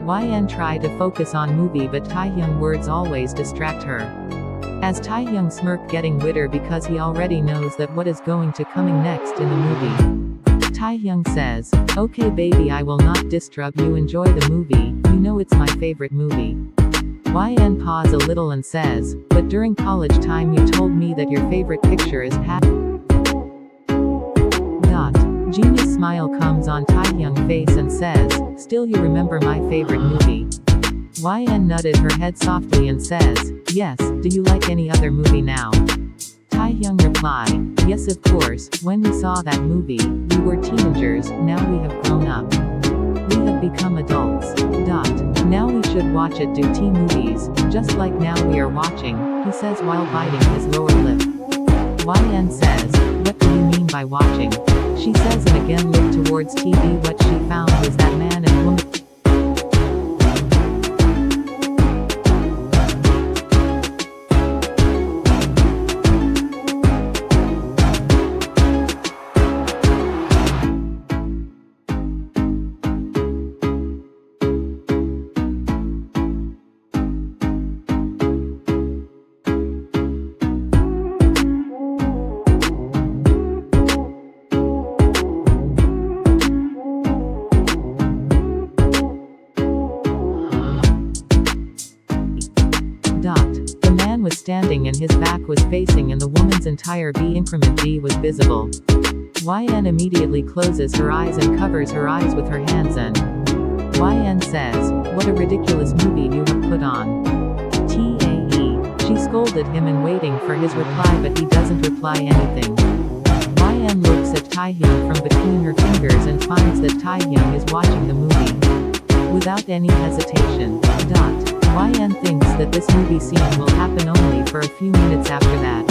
YN try to focus on movie but Taehyung words always distract her. As Taehyung smirk getting witter because he already knows that what is going to coming next in the movie. Taehyung says, "Okay baby, I will not disturb you, enjoy the movie, you know it's my favorite movie." YN pause a little and says, "But during college time you told me that your favorite picture is Happy." Genius smile comes on Taehyung's face and says, "Still you remember my favorite movie?" YN nodded her head softly and says, "Yes, do you like any other movie now?" Taehyung replied, "Yes of course, when we saw that movie, we were teenagers, now we have grown up. We have become adults. Now we should watch it do teen movies, just like now we are watching," he says while biting his lower lip. YN says, "What do you mean by watching?" She says and again looked towards TV. What she found was that man and woman. The man was standing and his back was facing and the woman's entire B increment D was visible. YN immediately closes her eyes and covers her eyes with her hands and YN says, "What a ridiculous movie you have put on." TAE. She scolded him and waiting for his reply but he doesn't reply anything. YN looks at Taehyung from between her fingers and finds that Taehyung is watching the movie. Without any hesitation. YN thinks that this movie scene will happen only for a few minutes after that.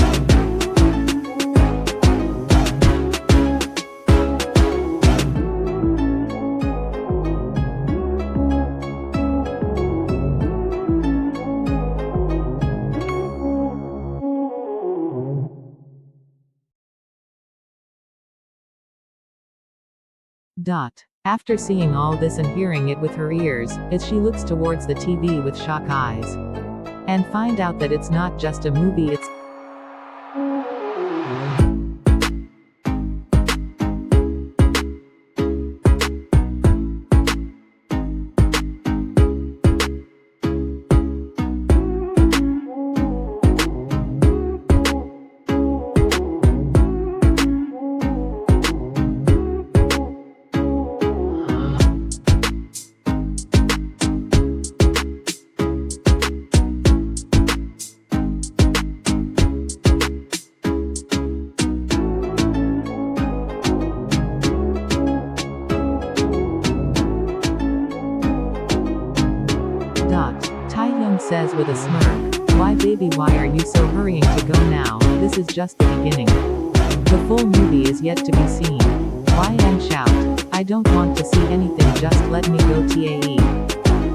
After seeing all this and hearing it with her ears, as she looks towards the TV with shock eyes. And find out that it's not just a movie, it's Taehyung says with a smirk, "Why baby, why are you so hurrying to go now, this is just the beginning. The full movie is yet to be seen." YN shout, "I don't want to see anything, just let me go TAE."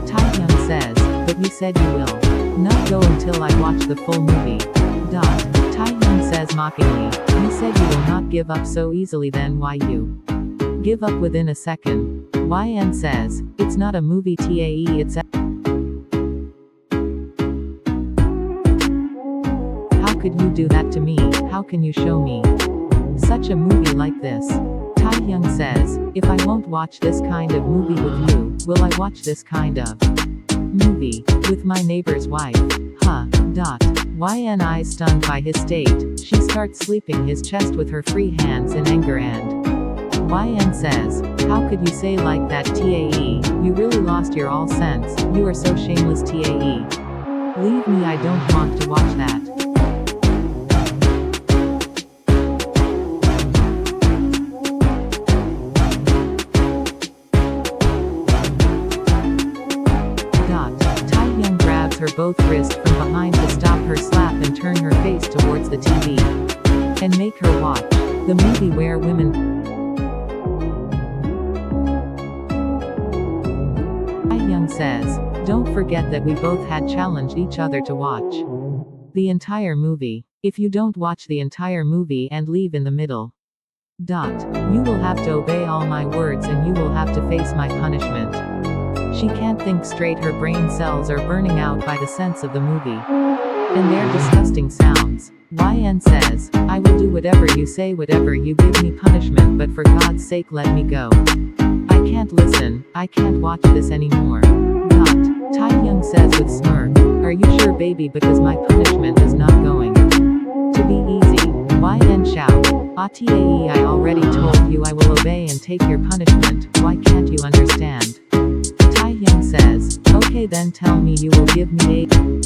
Taehyung says, "But you said you will not go until I watch the full movie." Taehyung says mockingly, "You said you will not give up so easily, then why you give up within a second?" YN says, "It's not a movie TAE, it's a..." "How could you do that to me? How can you show me such a movie like this?" Taehyung says, "If I won't watch this kind of movie with you, will I watch this kind of movie with my neighbor's wife? YN eyes stunned by his state, she starts sleeping his chest with her free hands in anger and YN says, "How could you say like that TAE, you really lost your all sense, you are so shameless TAE. Leave me, I don't want to watch that." Taehyung grabs her both wrists from behind to stop her slap and turn her face towards the TV. And make her watch the movie where women. Taehyung says, "Don't forget that we both had challenged each other to watch the entire movie. If you don't watch the entire movie and leave in the middle, you will have to obey all my words and you will have to face my punishment." She can't think straight, her brain cells are burning out by the sense of the movie. And their disgusting sounds. YN says, I will do whatever you say, whatever you give me punishment, but for God's sake let me go. I can't listen, I can't watch this anymore. Taehyung says with smirk, are you sure baby, because my punishment is not going to be easy. YN shout, Atae, I already told you I will obey and take your punishment, why can't you understand? Taehyung says, okay then tell me you will give me a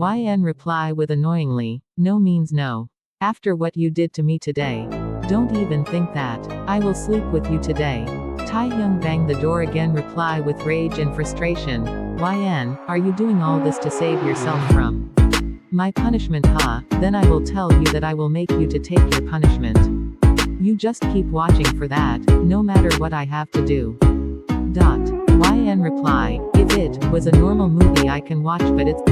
YN reply with annoyingly, no means no. After what you did to me today. Don't even think that. I will sleep with you today. Taehyung bang the door again, reply with rage and frustration. YN, are you doing all this to save yourself from my punishment? Then I will tell you that I will make you to take your punishment. You just keep watching for that, no matter what I have to do. YN reply, if it was a normal movie I can watch, but it's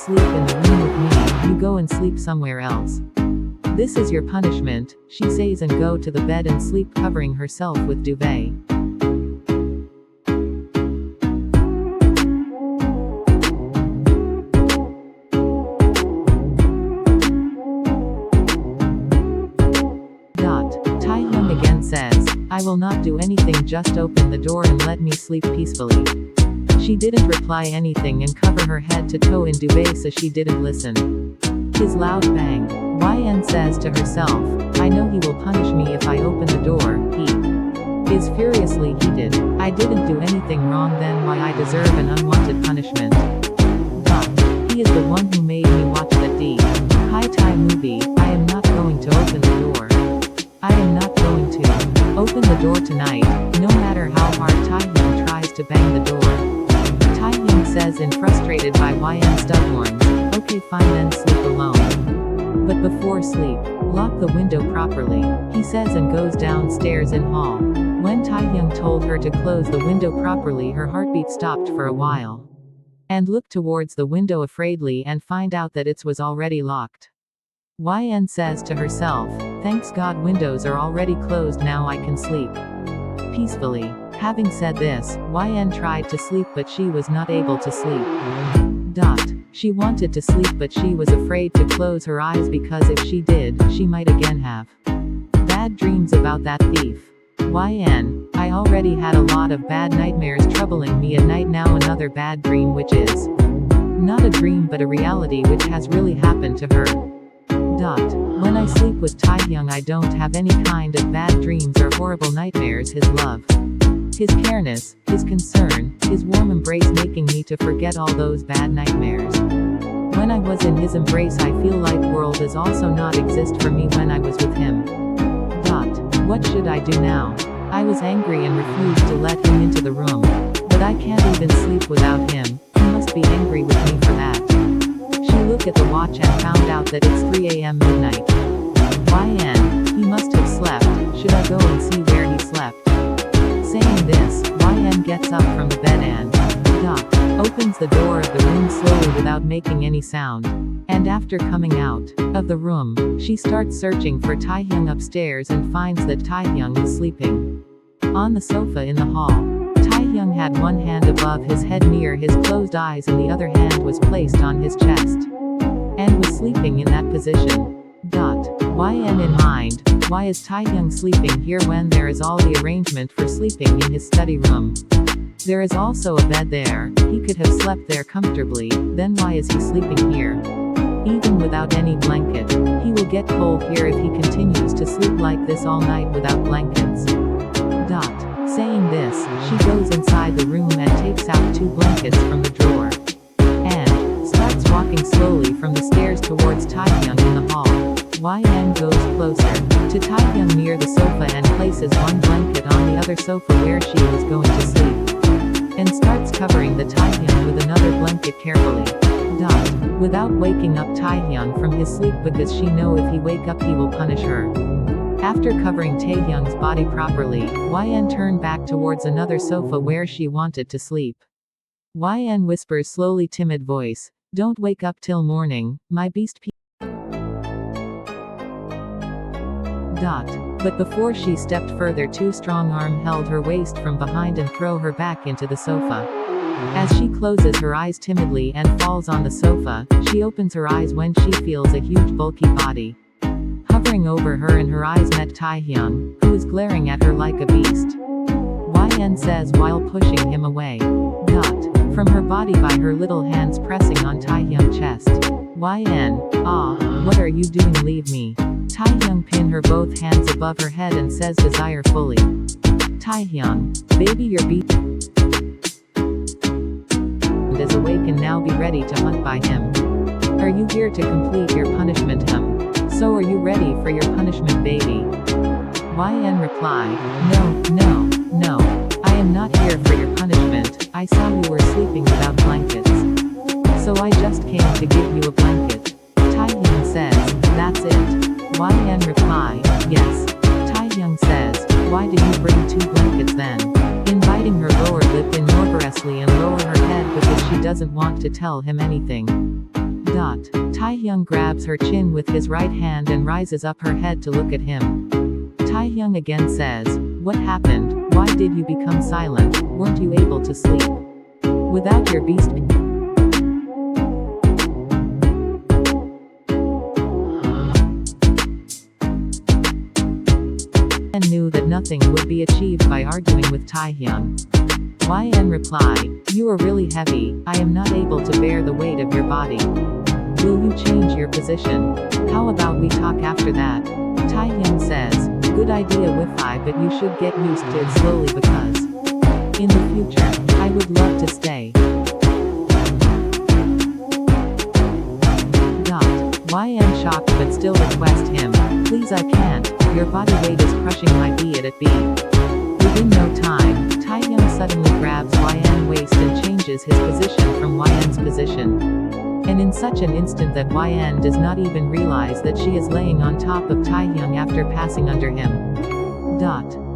sleep in the room with me, you go and sleep somewhere else. This is your punishment, she says, and go to the bed and sleep covering herself with duvet. Taehyung again says, I will not do anything, just open the door and let me sleep peacefully. She didn't reply anything and cover her head to toe in duvet, so she didn't listen. His loud bang. YN says to herself, I know he will punish me if I open the door. He is furiously heated. I didn't do anything wrong, then why I deserve an unwanted punishment? He is the one who made me watch the High Thai movie. I am not going to open the door. I am not going to open the door tonight, no matter how hard Taehyung tries to bang the door. Taehyung says, and frustrated by YN's stubborns, okay fine then, sleep alone. But before sleep, lock the window properly, he says, and goes downstairs in hall. When Taehyung told her to close the window properly, her heartbeat stopped for a while. And looked towards the window afraidly and find out that it was already locked. YN says to herself, thanks God windows are already closed, now I can sleep peacefully. Having said this, YN tried to sleep, but she was not able to sleep. She wanted to sleep but she was afraid to close her eyes because if she did, she might again have bad dreams about that thief. YN, I already had a lot of bad nightmares troubling me at night, now another bad dream which is not a dream but a reality which has really happened to her. When I sleep with Taehyung I don't have any kind of bad dreams or horrible nightmares. His love, his careness, his concern, his warm embrace making me to forget all those bad nightmares. When I was in his embrace I feel like world is also not exist for me when I was with him. What should I do now? I was angry and refused to let him into the room. But I can't even sleep without him, he must be angry with me for that. She looked at the watch and found out that it's 3 a.m. midnight. YN, he must have slept, should I go and see where he slept? Saying this, YN gets up from the bed and opens the door of the room slowly without making any sound. And after coming out of the room, she starts searching for Taehyung upstairs and finds that Taehyung is sleeping on the sofa in the hall. Taehyung had one hand above his head near his closed eyes and the other hand was placed on his chest and was sleeping in that position. YN in mind, why is Taehyung sleeping here when there is all the arrangement for sleeping in his study room? There is also a bed there, he could have slept there comfortably, then why is he sleeping here? Even without any blanket, he will get cold here if he continues to sleep like this all night without blankets. Saying this, she goes inside the room and takes out 2 blankets from the drawer. And starts walking slowly from the stairs towards Taehyung in the hall. YN goes closer to Taehyung near the sofa and places one blanket on the other sofa where she was going to sleep. And starts covering the Taehyung with another blanket carefully. Without waking up Taehyung from his sleep because she know if he wake up he will punish her. After covering Taehyung's body properly, YN turned back towards another sofa where she wanted to sleep. YN whispers slowly timid voice, "Don't wake up till morning, my beast p-" But before she stepped further 2 strong arms held her waist from behind and throw her back into the sofa. As she closes her eyes timidly and falls on the sofa, she opens her eyes when she feels a huge bulky body hovering over her and her eyes met Taehyung, who is glaring at her like a beast. YN says while pushing him away. From her body by her little hands pressing on Taehyung's chest. YN, what are you doing, leave me. Taehyung pin her both hands above her head and says desirefully. Taehyung, baby your beast is awake and now be ready to hunt by him. Are you here to complete your punishment him? So are you ready for your punishment baby? YN reply, no, I am not here for your punishment, I saw you were sleeping without blankets. So I just came to give you a blanket. Taehyung says, that's it. YN reply, yes. Taehyung says, why did you bring 2 blankets then? Inviting her lower lip in morburously and lower her head because she doesn't want to tell him anything. Taehyung grabs her chin with his right hand and rises up her head to look at him. Taehyung again says, what happened, why did you become silent, weren't you able to sleep? Without your beast and knew that nothing would be achieved by arguing with Taehyung. YN reply, you are really heavy, I am not able to bear the weight of your body. Will you change your position? How about we talk after that? Taehyung says, good idea Wi-Fi but you should get used to it slowly because in the future, I would love to stay. YN shocked but still request him, please I can't, your body weight is crushing my beat at B. Within no time, Taehyung suddenly grabs YN's waist and changes his position from YN's position. And in such an instant that YN does not even realize that she is laying on top of Taehyung after passing under him.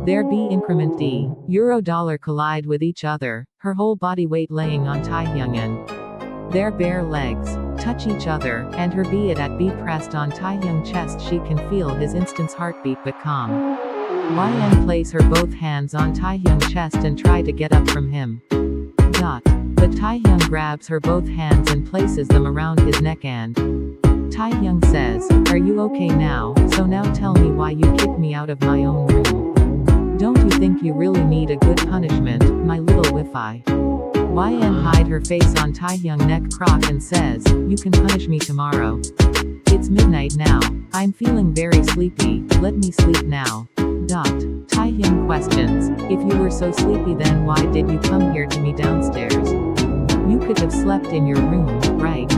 Their B increment D, Euro dollar collide with each other, her whole body weight laying on Taehyung and their bare legs touch each other, and her B at B pressed on Taehyung's chest. She can feel his instant heartbeat but calm. YN place her both hands on Taehyung's chest and try to get up from him. But but Taehyung grabs her both hands and places them around his neck and Taehyung says, "Are you okay now? So now tell me why you kicked me out of my own room. Don't you think you really need a good punishment, my little Wi-Fi?" YN hide her face on Taehyung neck crock and says, "You can punish me tomorrow. It's midnight now. I'm feeling very sleepy, let me sleep now." Taehyung questions, "If you were so sleepy then why did you come here to me downstairs? You could have slept in your room, right?"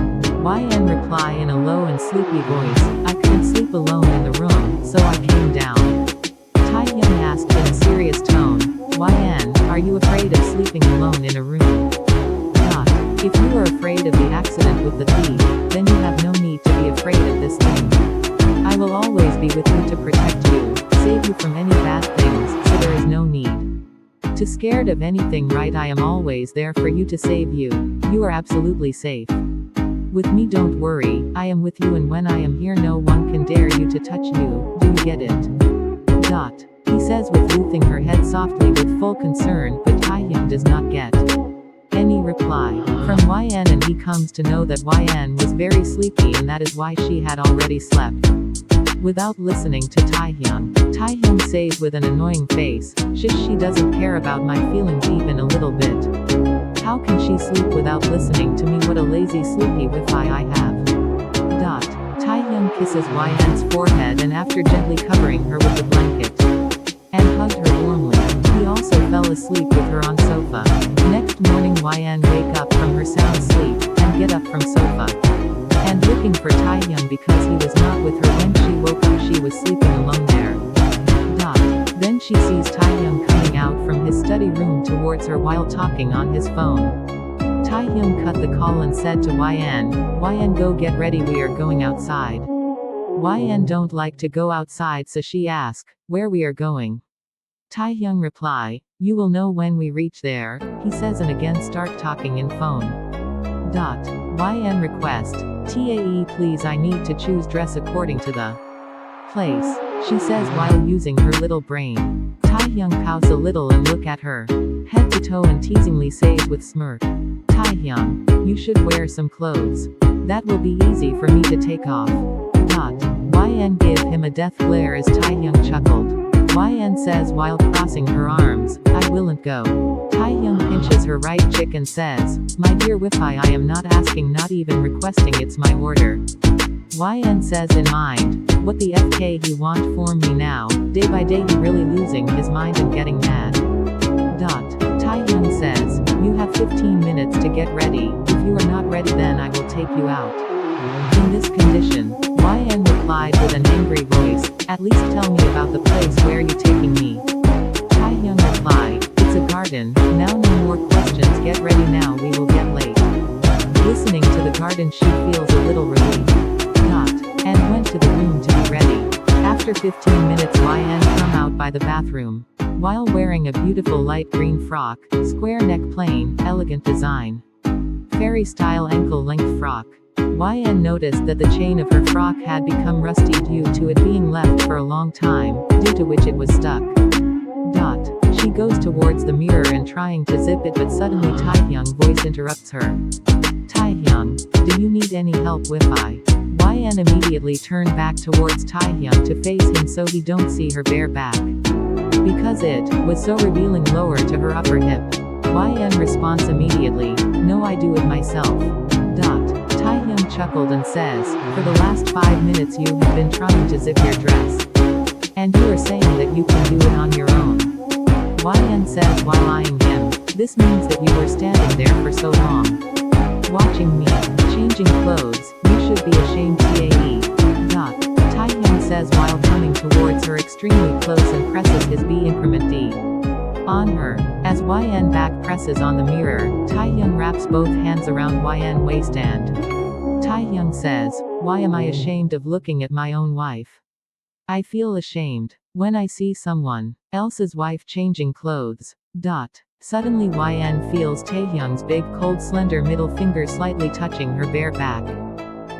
YN reply in a low and sleepy voice, "I couldn't sleep alone in the room, so I came down." Taehyung asked in a serious tone, "YN, are you afraid of sleeping alone in a room?" If you are afraid of the accident with the thief, then you have no need to be afraid of this thing. I will always be with you to protect you, save you from any bad things, so there is no need to scared of anything, right? I am always there for you to save you. You are absolutely safe. With me, don't worry, I am with you, and when I am here no one can dare you to touch you, do you get it? He says with lifting her head softly with full concern, but Taehyung does not get any reply from YN, and he comes to know that YN was very sleepy and that is why she had already slept. Without listening to Taehyung, Taehyung says with an annoying face, "Shush, she doesn't care about my feelings even a little bit. How can she sleep without listening to me? What a lazy sleepy Wi-Fi I have." Taehyung kisses YN's forehead and after gently covering her with the blanket and hugged her warmly, he also fell asleep with her on sofa. Next morning YN wake up from her sound sleep, and get up from sofa, and looking for Taehyung because he was not with her when she woke up. She was sleeping alone there. Then she sees Taehyung coming out from his study room towards her while talking on his phone. Taehyung cut the call and said to YN, "Go get ready, we are going outside." YN don't like to go outside, so she asks, "Where we are going?" Taehyung reply, "You will know when we reach there," he says, and again start talking in phone. YN request, "Tae please, I need to choose dress according to the place," she says while using her little brain. Taehyung pouts a little and look at her head to toe and teasingly says with smirk, "Taehyung, you should wear some clothes. That will be easy for me to take off." YN give him a death glare as Taehyung chuckled. YN says while crossing her arms, "I willn't go." Taehyung pinches her right cheek and says, "My dear Wi-Fi, I am not asking, not even requesting, it's my order." YN says in mind, "What the FK he want from me now? Day by day he really losing his mind and getting mad." Taehyung says, "You have 15 minutes to get ready. If you are not ready then I will take you out." In this condition, YN replied with an angry voice, "At least tell me about the place where you taking me." Taehyung replied, "It's a garden, now no more questions, get ready now, we will get late." Listening to the garden she feels a little relieved. And went to the room to be ready. After 15 minutes YN come out by the bathroom. While wearing a beautiful light green frock, square neck plain, elegant design. Fairy style ankle length frock. YN noticed that the chain of her frock had become rusty due to it being left for a long time, due to which it was stuck. She goes towards the mirror and trying to zip it, but suddenly Taehyung's voice interrupts her. "Taehyung, do you need any help Wi-Fi?" YN immediately turned back towards Taehyung to face him so he don't see her bare back, because it was so revealing lower to her upper hip. YN responds immediately, "No, I do it myself." Taehyung chuckled and says, "For the last 5 minutes you have been trying to zip your dress. And you are saying that you can do it on your own." YN says while eyeing him, "This means that you were standing there for so long, watching me, changing clothes, you should be ashamed Tae. Taehyung says while coming towards her extremely close and presses his B increment D on her. As YN back presses on the mirror, Taehyung wraps both hands around YN waist and Taehyung says, "Why am I ashamed of looking at my own wife? I feel ashamed when I see someone else's wife changing clothes." Suddenly YN feels Taehyung's big cold slender middle finger slightly touching her bare back,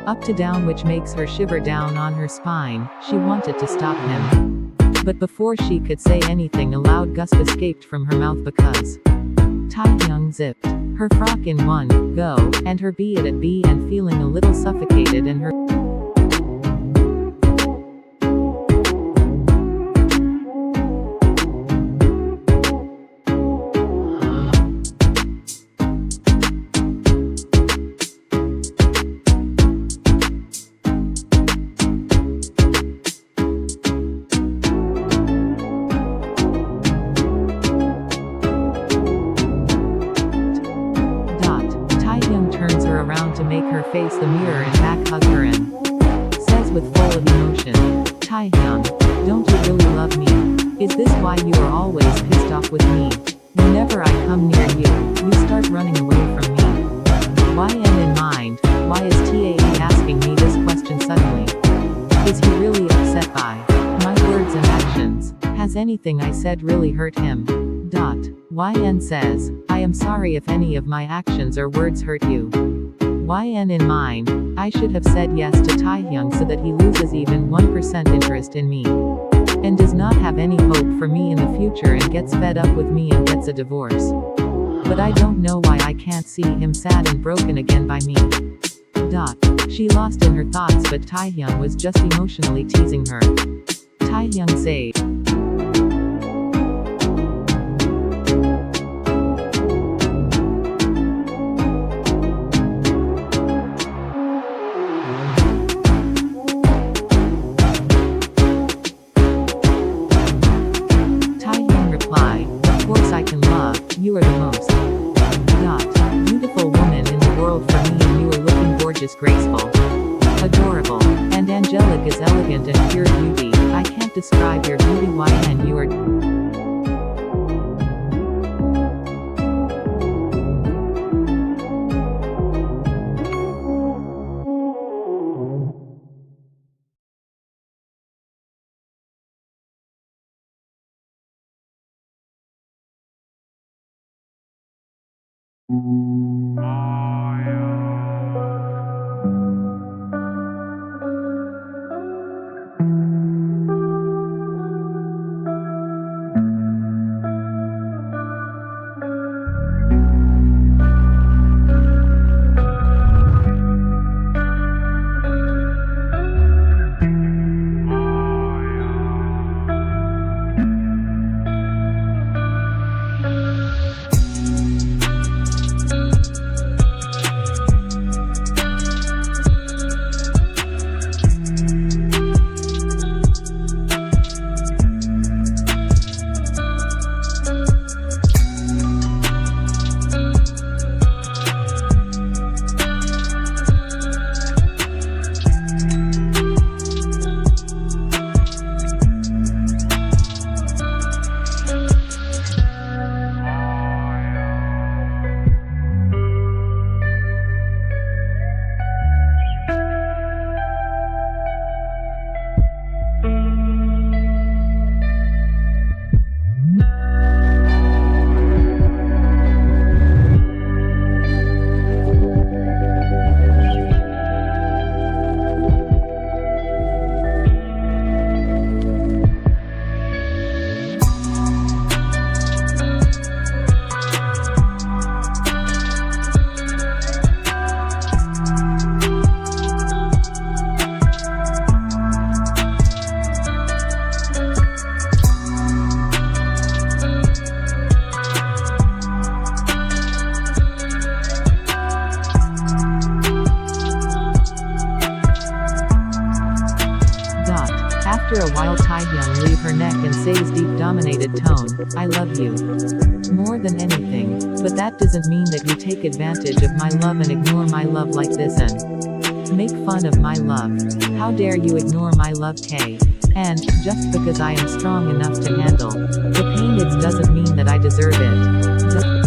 up to down, which makes her shiver down on her spine. She wanted to stop him, but before she could say anything a loud gusp escaped from her mouth because Taehyung zipped her frock in one go, and her bead at B and feeling a little suffocated in her turns her around to make her face the mirror and back hug her and says with full of emotion, Taehyung, don't you really love me? Is this why you are always pissed off with me? Whenever I come near you, you start running away from me. YN in mind, why is TAE asking me this question suddenly? Is he really upset by my words and actions? Has anything I said really hurt him? YN says, I am sorry if any of my actions or words hurt you. YN in mind, I should have said yes to Taehyung so that he loses even 1% interest in me. And does not have any hope for me in the future and gets fed up with me and gets a divorce. But I don't know why I can't see him sad and broken again by me. She lost in her thoughts, but Taehyung was just emotionally teasing her. Taehyung said, you are the most beautiful woman in the world for me, and you are looking gorgeous, graceful, adorable, and angelic as elegant and pure beauty. I can't describe your beauty, YN. You are After a while, Taehyung leave her neck and says deep dominated tone, I love you. More than anything. But that doesn't mean that you take advantage of my love and ignore my love like this and make fun of my love. How dare you ignore my love, Tae? And, just because I am strong enough to handle the pain, it doesn't mean that I deserve it.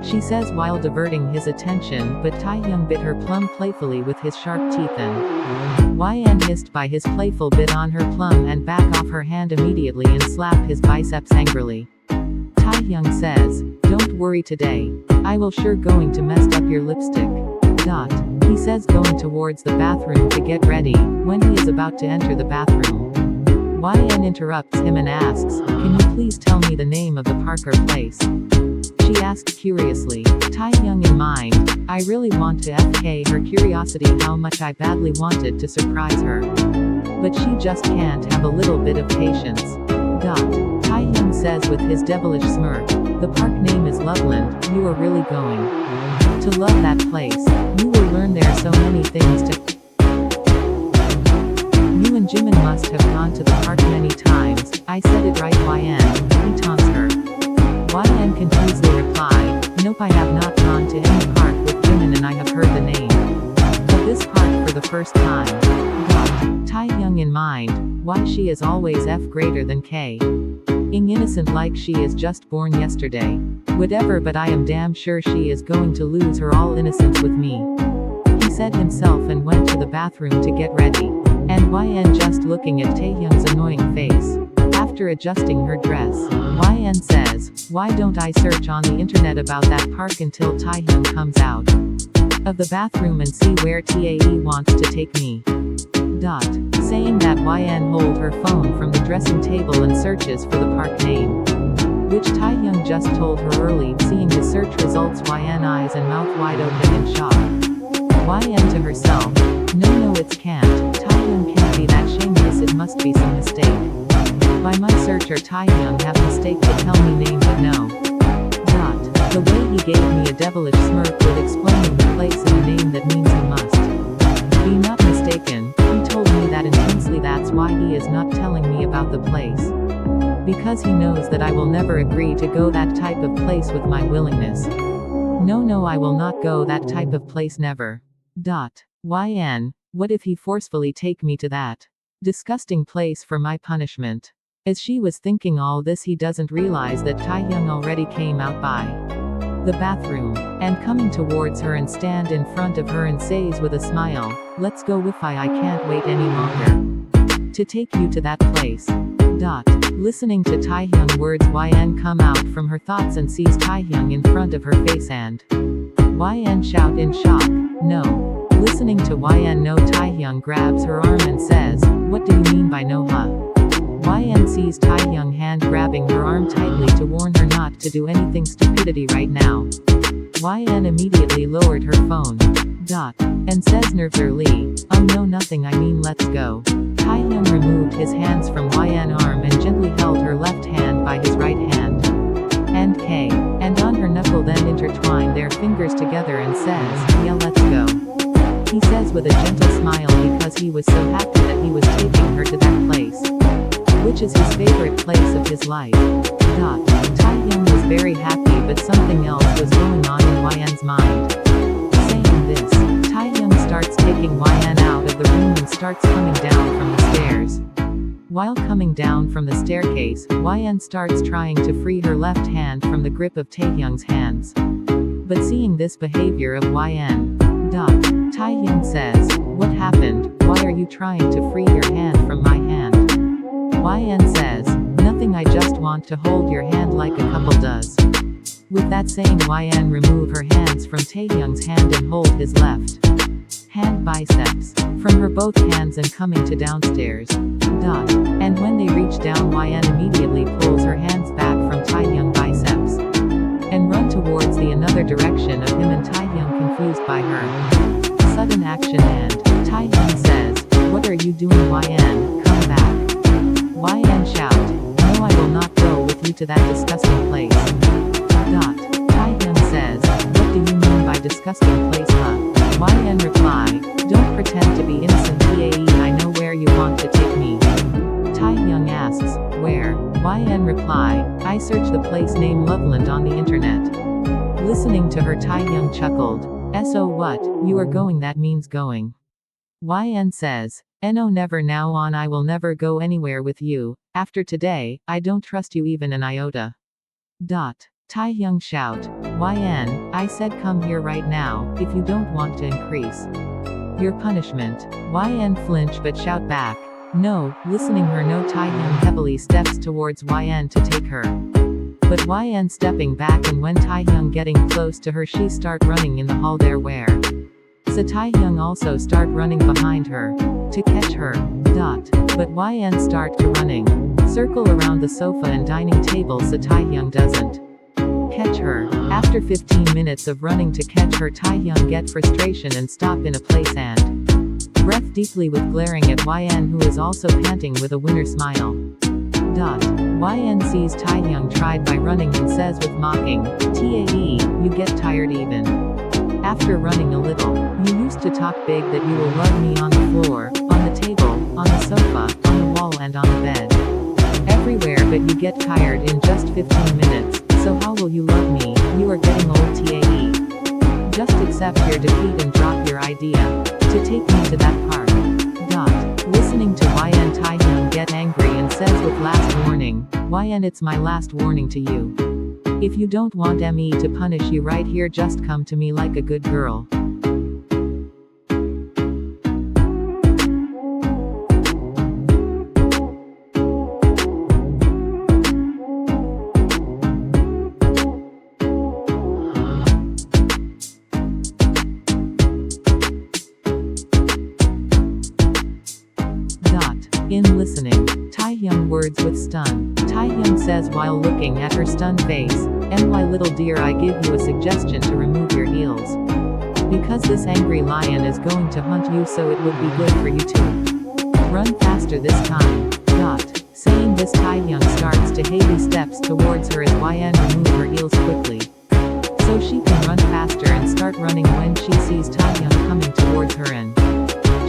she says while diverting his attention, but Taehyung bit her plum playfully with his sharp teeth and YN hissed by his playful bit on her plum and back off her hand immediately and slap his biceps angrily. Taehyung says, "Don't worry today. I will sure going to mess up your lipstick." He says going towards the bathroom to get ready, when he is about to enter the bathroom. YN interrupts him and asks, "Can you please tell me the name of the park or place?" She asked curiously, Taehyung in mind. I really want to FK her curiosity how much I badly wanted to surprise her. But she just can't have a little bit of patience. Taehyung says with his devilish smirk, "The park name is Loveland, you are really going to love that place. You will learn there so many things to. You and Jimin must have gone to the park many times. I said it right YN, he taunts her. YN confusedly replied, "Nope, I have not gone to any park with Jimin and I have heard the name of this park for the first time." Taehyung in mind, why she is always F greater than K. Ing innocent like she is just born yesterday. Whatever, but I am damn sure she is going to lose her all innocence with me. He said himself and went to the bathroom to get ready. And YN just looking at Taehyung's annoying face. After adjusting her dress, YN says, "Why don't I search on the internet about that park until Taehyung comes out of the bathroom and see where TAE wants to take me?" Saying that YN hold her phone from the dressing table and searches for the park name, which Taehyung just told her early. Seeing the search results, YN eyes and mouth wide open in shock. YN to herself, no it can't, Taehyung can't be that shameless, it must be some mistake. By my search or Taehyung have mistake to tell me name but no. The way he gave me a devilish smirk with explaining the place and a name that means he must be not mistaken. He told me that intensely, that's why he is not telling me about the place. Because he knows that I will never agree to go that type of place with my willingness. No, I will not go that type of place never. YN, what if he forcefully take me to that disgusting place for my punishment? As she was thinking all this, he doesn't realize that Taehyung already came out by the bathroom, and coming towards her and stand in front of her and says with a smile, "Let's go Wi-Fi, I can't wait any longer to take you to that place." Listening to Taehyung words, YN come out from her thoughts and sees Taehyung in front of her face and YN shout in shock, "No." Listening to YN no, Taehyung grabs her arm and says, "What do you mean by no huh?" YN sees Taehyung hand grabbing her arm tightly to warn her not to do anything stupidity right now. YN immediately lowered her phone. And says nervously, no nothing, I mean let's go." Taehyung removed his hands from YN arm and gently held her left hand by his right hand. And K. And on her knuckle then intertwined their fingers together and says, "Yeah, let's go." He says with a gentle smile because he was so happy that he was taking her to that place, which is his favorite place of his life. Taehyung was very happy, but something else was going on in YN's mind. Saying this, Taehyung starts taking YN out of the room and starts coming down from the stairs. While coming down from the staircase, YN starts trying to free her left hand from the grip of Taehyung's hands. But seeing this behavior of YN, Taehyung says, "What happened? Why are you trying to free your hand from my hand?" YN says, "Nothing, I just want to hold your hand like a couple does." With that saying, YN remove her hands from Taehyung's hand and hold his left hand biceps from her both hands and coming to downstairs. And when they reach down, YN immediately pulls her hands back from Taehyung biceps and run towards the another direction of him and Taehyung confused by her sudden action and Taehyung says, "What are you doing YN, come back." YN shout, "No, I will not go with you to that disgusting place." Taehyung says, "What do you mean by disgusting place huh?" YN reply, "Don't pretend to be innocent TAE, I know where you want to take me." Taehyung asks, "Where?" YN reply, "I searched the place named Loveland on the internet." Listening to her, Taehyung chuckled, "So what, you are going, that means going." YN says, "No, never, now on I will never go anywhere with you. After today, I don't trust you even an iota." Taehyung shout, YN, I said come here right now, if you don't want to increase your punishment. YN flinch but shout back. No, listening her no. Taehyung heavily steps towards YN to take her. But YN stepping back, and when Taehyung getting close to her, she start running in the hall there where so Taehyung also start running behind her to catch her. But YN start to running circle around the sofa and dining table, so Taehyung doesn't catch her. After 15 minutes of running to catch her, Taehyung get frustration and stop in a place and breath deeply with glaring at YN, who is also panting with a winner smile. YN sees Taehyung tried by running and says with mocking, "Tae, you get tired even after running a little. You used to talk big that you will love me on the floor, on the table, on the sofa, on the wall and on the bed. Everywhere, but you get tired in just 15 minutes, so how will you love me? You are getting old. Tae. Just accept your defeat and drop your idea to take me to that park." Listening to YN, Taehyung get angry and says with last warning, "YN, it's my last warning to you. If you don't want me to punish you right here, just come to me like a good girl." In listening, Taehyung words with stun. Taehyung says while looking at her stunned face, "My little dear, I give you a suggestion to remove your heels. Because this angry lion is going to hunt you, so it would be good for you to run faster this time." Saying this, Taehyung starts to heavy steps towards her as YN remove her heels quickly, so she can run faster and start running when she sees Taehyung coming towards her, and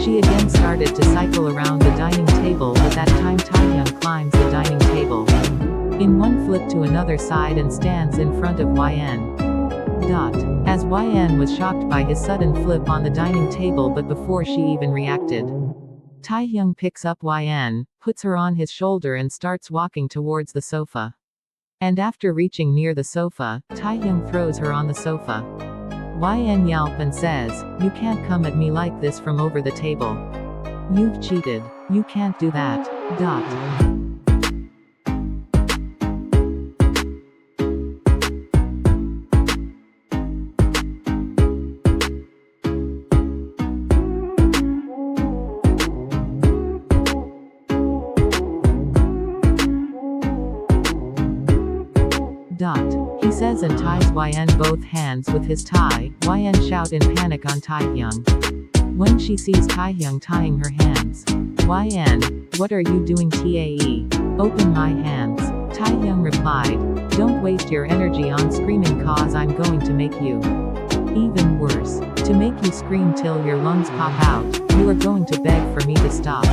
she again started to cycle around the dining table, but that time Taehyung climbs the dining table in one flip to another side and stands in front of YN. As YN was shocked by his sudden flip on the dining table, but before she even reacted, Taehyung picks up YN, puts her on his shoulder and starts walking towards the sofa. And after reaching near the sofa, Taehyung throws her on the sofa. YN yelp and says, "You can't come at me like this from over the table. You've cheated. You can't do that." He says and ties YN both hands with his tie. YN shout in panic on Taehyung when she sees Taehyung tying her hands. "YN, what are you doing? Tae, open my hands." Taehyung replied, "Don't waste your energy on screaming, cause I'm going to make you even worse. To make you scream till your lungs pop out. You are going to beg for me to stop."